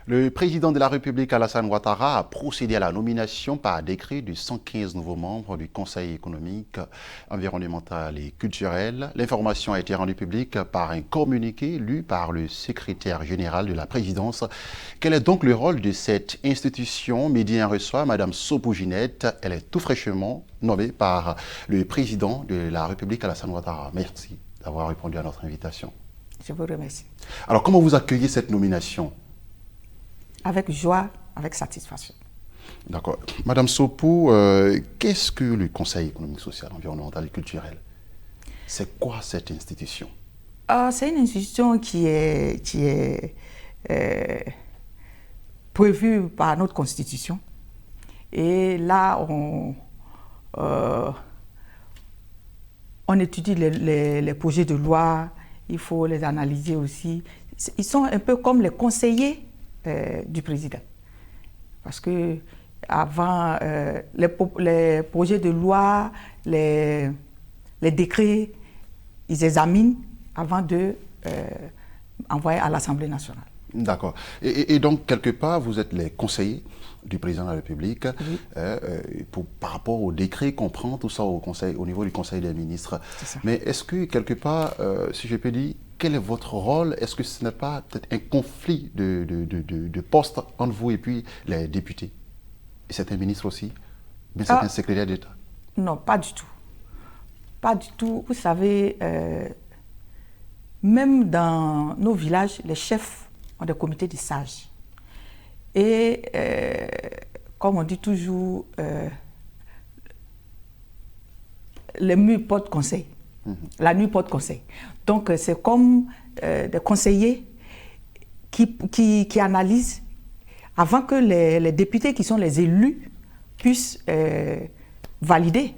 Le président de la République, Alassane Ouattara, a procédé à la nomination par décret de 115 nouveaux membres du Conseil économique, environnemental et culturel. L'information a été rendue publique par un communiqué lu par le secrétaire général de la présidence. Quel est donc le rôle de cette institution? Médien reçoit Mme Sopou Ginette. Elle est tout fraîchement nommée par le président de la République, Alassane Ouattara. Merci d'avoir répondu à notre invitation. Je vous remercie. Alors, comment vous accueillez cette nomination? Avec joie, avec satisfaction. D'accord. Madame Sopou, qu'est-ce que le Conseil économique, social, environnemental et culturel? C'est quoi cette institution? C'est une institution qui est prévue par notre Constitution. Et là, on étudie les projets de loi, il faut les analyser aussi. Ils sont un peu comme les conseillers du président. Parce que avant, les projets de loi, les décrets, ils examinent avant de envoyer à l'Assemblée nationale. D'accord. Et donc, quelque part, vous êtes les conseillers du président de la République Oui. Par rapport au décret qu'on prend, tout ça au niveau du Conseil des ministres. C'est ça. Mais est-ce que, quelque part, si je peux dire, quel est votre rôle? Est-ce que ce n'est pas peut-être un conflit de postes entre vous et puis les députés? Et certains ministres aussi? Mais certains secrétaires d'État? Non, pas du tout. Pas du tout. Vous savez, même dans nos villages, les chefs ont des comités de sages. Et comme on dit toujours, les murs portent conseil. La nuit porte conseil. Donc, c'est comme des conseillers qui analysent avant que les députés qui sont les élus puissent valider.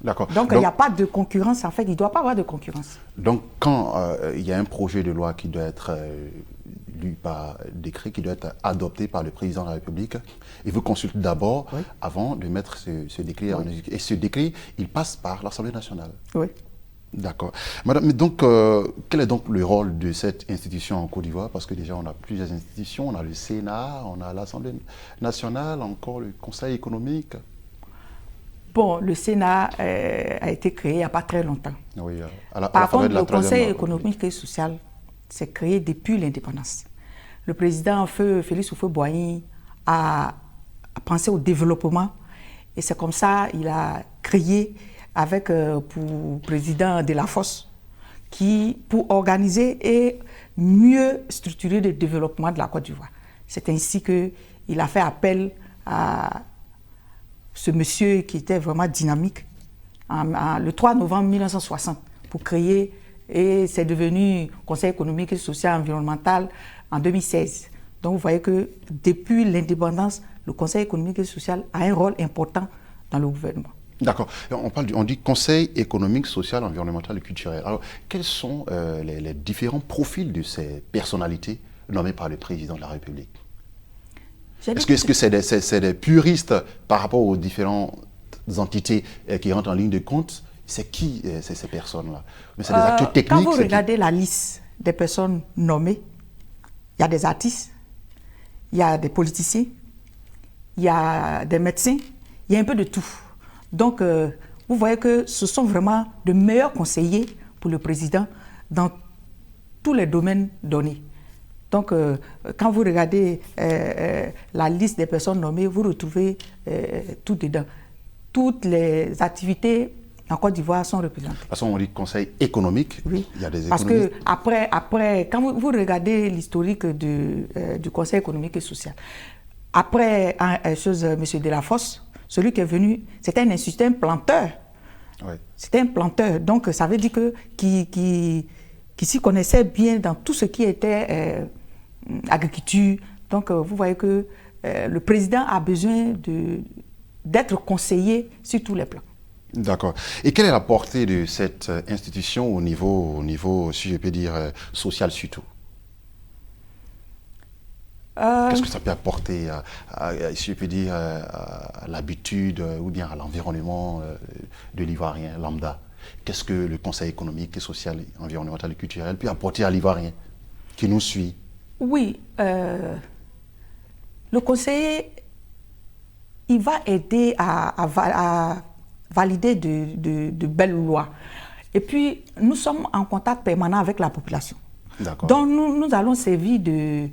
D'accord. Donc, il n'y a pas de concurrence. En fait, il ne doit pas avoir de concurrence. Donc, quand il y a un projet de loi qui doit être lu par décret, qui doit être adopté par le président de la République, il vous consulte d'abord avant de mettre ce décret en exécution. Et ce décret, il passe par l'Assemblée nationale. Oui. D'accord. Madame, mais donc, quel est donc le rôle de cette institution en Côte d'Ivoire? Parce que déjà, on a plusieurs institutions. On a le Sénat, on a l'Assemblée nationale, encore le Conseil économique. Bon, le Sénat a été créé il n'y a pas très longtemps. Oui, Par contre, le Conseil économique et social s'est créé depuis l'indépendance. Le président Félix Houphouët-Boigny a pensé au développement et c'est comme ça qu'il a créé avec pour président Delafosse pour organiser et mieux structurer le développement de la Côte d'Ivoire. C'est ainsi qu'il a fait appel à ce monsieur qui était vraiment dynamique le 3 novembre 1960 pour créer, et c'est devenu Conseil économique et social environnemental en 2016. Donc vous voyez que depuis l'indépendance, le Conseil économique et social a un rôle important dans le gouvernement. D'accord. On dit Conseil économique, social, environnemental et culturel. Alors, quels sont les différents profils de ces personnalités nommées par le président de la République? Est-ce que c'est des puristes par rapport aux différentes entités qui rentrent en ligne de compte? C'est qui ces personnes-là? Mais c'est des acteurs techniques? Quand vous regardez la liste des personnes nommées, il y a des artistes, il y a des politiciens, il y a des médecins, il y a un peu de tout. Donc, vous voyez que ce sont vraiment de meilleurs conseillers pour le président dans tous les domaines donnés. Donc, quand vous regardez la liste des personnes nommées, vous retrouvez tout dedans. Toutes les activités en Côte d'Ivoire sont représentées. De toute façon, on dit conseil économique. Oui. Il y a des parce économistes. Que après, quand vous regardez l'historique du Conseil économique et social, après M. Delafosse, celui qui est venu, c'était un planteur. Oui. C'était un planteur. Donc, ça veut dire qu'il s'y connaissait bien dans tout ce qui était agriculture. Donc, vous voyez que le président a besoin d'être conseillé sur tous les plans. D'accord. Et quelle est la portée de cette institution au niveau, si je peux dire, social surtout? Qu'est-ce que ça peut apporter, si je peux dire, à l'habitude ou bien à l'environnement de l'Ivoirien lambda? Qu'est-ce que le Conseil économique et social, environnemental et culturel peut apporter à l'Ivoirien qui nous suit? Oui, Le conseiller, il va aider à valider de belles lois. Et puis, nous sommes en contact permanent avec la population. Donc, nous allons servir de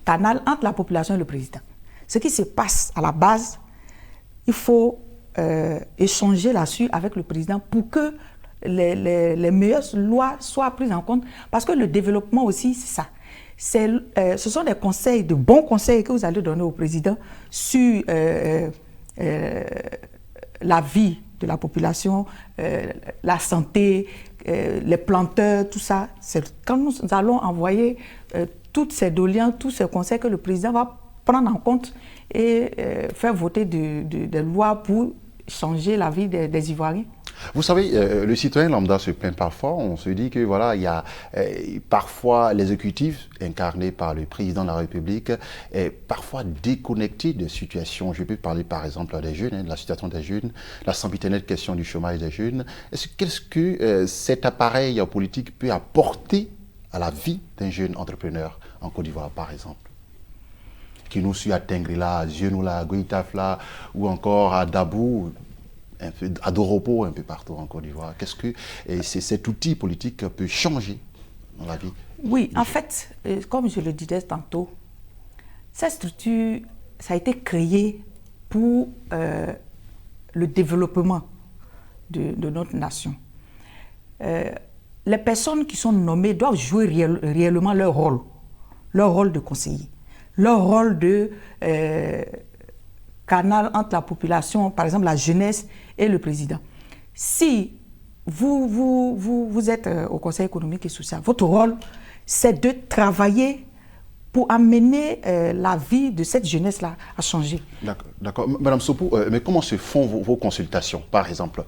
canal entre la population et le président. Ce qui se passe à la base, il faut échanger là-dessus avec le président pour que les meilleures lois soient prises en compte. Parce que le développement aussi, c'est ça. Ce sont des conseils, de bons conseils que vous allez donner au président sur la vie de la population, la santé, les planteurs, tout ça. C'est quand nous allons envoyer toutes ces doléances, tous ces conseils que le président va prendre en compte et faire voter des lois pour changer la vie des Ivoiriens. Vous savez, le citoyen lambda se plaint parfois. On se dit que voilà, il y a parfois l'exécutif incarné par le président de la République est parfois déconnecté de situations. Je peux parler par exemple des jeunes, de la situation des jeunes, la sempiternelle question du chômage des jeunes. Qu'est-ce que cet appareil politique peut apporter à la vie d'un jeune entrepreneur en Côte d'Ivoire, par exemple, qui nous suit à Tengrila, à Zionoula, à Goïtafla, ou encore à Dabou, un peu à Doropo, un peu partout en Côte d'Ivoire. Qu'est-ce que cet outil politique peut changer dans la vie? Oui, en fait, comme je le disais tantôt, cette structure, ça a été créé pour le développement de notre nation. Les personnes qui sont nommées doivent jouer réellement leur rôle de conseiller, leur rôle de canal entre la population, par exemple la jeunesse et le président. Si vous êtes au Conseil économique et social, votre rôle, c'est de travailler pour amener la vie de cette jeunesse-là à changer. D'accord. Madame Sopou, mais comment se font vos consultations, par exemple?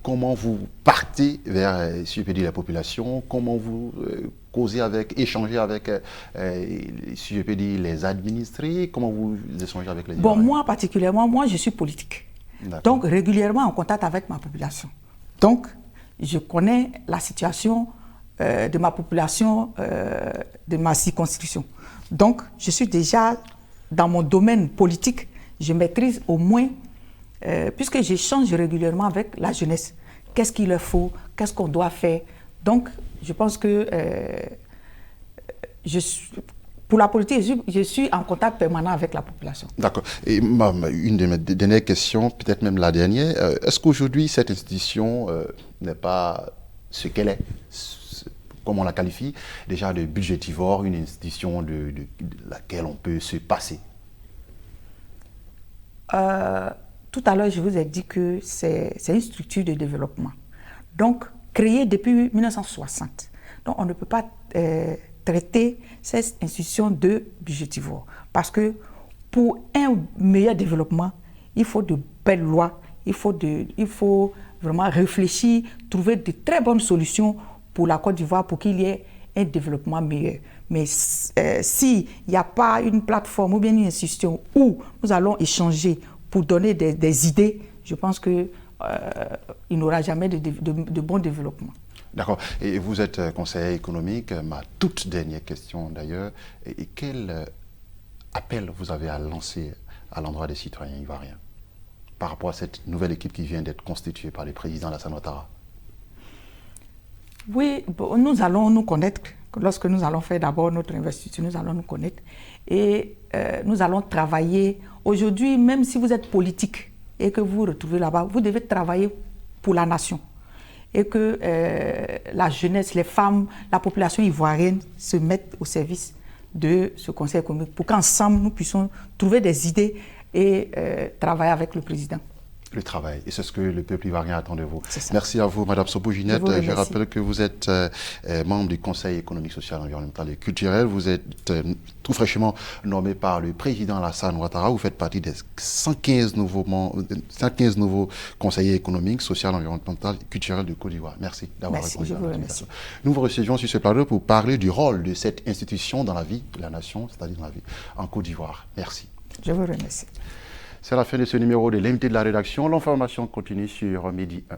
Comment vous partez vers, si je peux dire, la population? Comment vous causez avec, échangez avec, si je peux dire, les administrés? Comment vous échangez avec les Ivoiriens? Bon, moi particulièrement, moi je suis politique. Donc régulièrement en contact avec ma population. Donc je connais la situation de ma population, de ma circonscription. Donc je suis déjà dans mon domaine politique, je maîtrise au moins, puisque j'échange régulièrement avec la jeunesse. Qu'est-ce qu'il leur faut? Qu'est-ce qu'on doit faire? Donc je pense que pour la politique, je suis en contact permanent avec la population. D'accord. Et une de mes dernières questions, peut-être même la dernière, est-ce qu'aujourd'hui cette institution n'est pas ce qu'elle est, comme on la qualifie, déjà de budgétivore, une institution de laquelle on peut se passer? Tout à l'heure, je vous ai dit que c'est une structure de développement. Donc, créée depuis 1960. Donc, on ne peut pas traiter cette institution de budgétivore. Parce que pour un meilleur développement, il faut de belles lois, il faut vraiment réfléchir, trouver de très bonnes solutions pour la Côte d'Ivoire pour qu'il y ait un développement meilleur. Mais s'il n'y a pas une plateforme ou bien une institution où nous allons échanger pour donner des idées, je pense qu'il n'y aura jamais de bon développement. D'accord. Et vous êtes conseiller économique. Ma toute dernière question d'ailleurs, et quel appel vous avez à lancer à l'endroit des citoyens ivoiriens par rapport à cette nouvelle équipe qui vient d'être constituée par le président Alassane Ouattara? Oui, nous allons nous connaître. Lorsque nous allons faire d'abord notre investiture, nous allons nous connaître et nous allons travailler. Aujourd'hui, même si vous êtes politique et que vous vous retrouvez là-bas, vous devez travailler pour la nation. Et que la jeunesse, les femmes, la population ivoirienne se mettent au service de ce conseil économique pour qu'ensemble nous puissions trouver des idées et travailler avec le président. Le travail, et c'est ce que le peuple ivoirien attend de vous. Merci à vous, Madame Sopou Ginette. Je rappelle que vous êtes membre du Conseil économique, social, environnemental et culturel. Vous êtes tout fraîchement nommé par le président Alassane Ouattara. Vous faites partie des 115 nouveaux conseillers économiques, social, environnemental et culturel de Côte d'Ivoire. Merci d'avoir répondu à notre invitation. Nous vous recevions sur ce plateau pour parler du rôle de cette institution dans la vie de la nation, c'est-à-dire dans la vie en Côte d'Ivoire. Merci. Je vous remercie. C'est la fin de ce numéro de l'invité de la rédaction. L'information continue sur Midi 1.